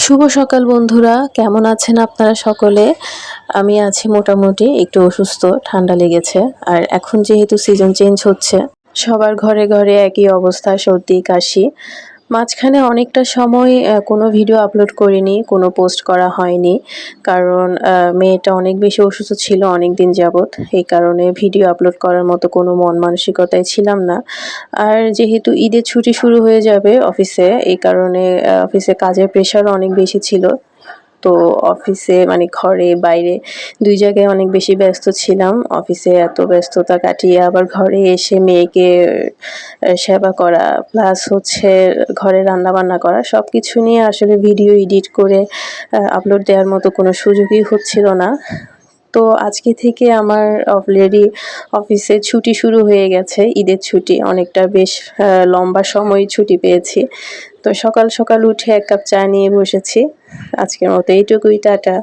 শুভ সকাল বন্ধুরা, কেমন আছেন আপনারা সকলে? আমি আছি মোটামুটি, একটু অসুস্থ, ঠান্ডা লেগেছে। আর এখন যেহেতু সিজন চেঞ্জ হচ্ছে, সবার ঘরে ঘরে একই অবস্থা, সর্দি কাশি। মাঝখানে অনেকটা সময় কোনো ভিডিও আপলোড করিনি, কোনো পোস্ট করা হয়নি। কারণ মেয়েটা অনেক বেশি অসুস্থ ছিল অনেকদিন যাবৎ। এই কারণে ভিডিও আপলোড করার মতো কোনো মন মানসিকতায় ছিলাম না। আর যেহেতু ঈদের ছুটি শুরু হয়ে যাবে অফিসে, এই কারণে অফিসে কাজের প্রেশারও অনেক বেশি ছিল। তো অফিসে মানে ঘরে বাইরে ২ জায়গায় অনেক বেশি ব্যস্ত ছিলাম। অফিসে এত ব্যস্ততা কাটিয়ে আবার ঘরে এসে মেয়েকে সেবা করা প্লাস হচ্ছে ঘরে রান্নাবান্না করা সবকিছু নিয়ে আসলে ভিডিও এডিট করে আপলোড দেওয়ার মতো কোনো সুযোগই হচ্ছিল না। তো আজকে থেকে আমার অলরেডি অফিসে ছুটি শুরু হয়ে গেছে, ঈদের ছুটি। অনেকটা বেশ লম্বা সময় ছুটি পেয়েছি। তো সকাল সকাল উঠে ১ কাপ চা নিয়ে বসেছি। আজকের মতো এইটুকুই, টাটা।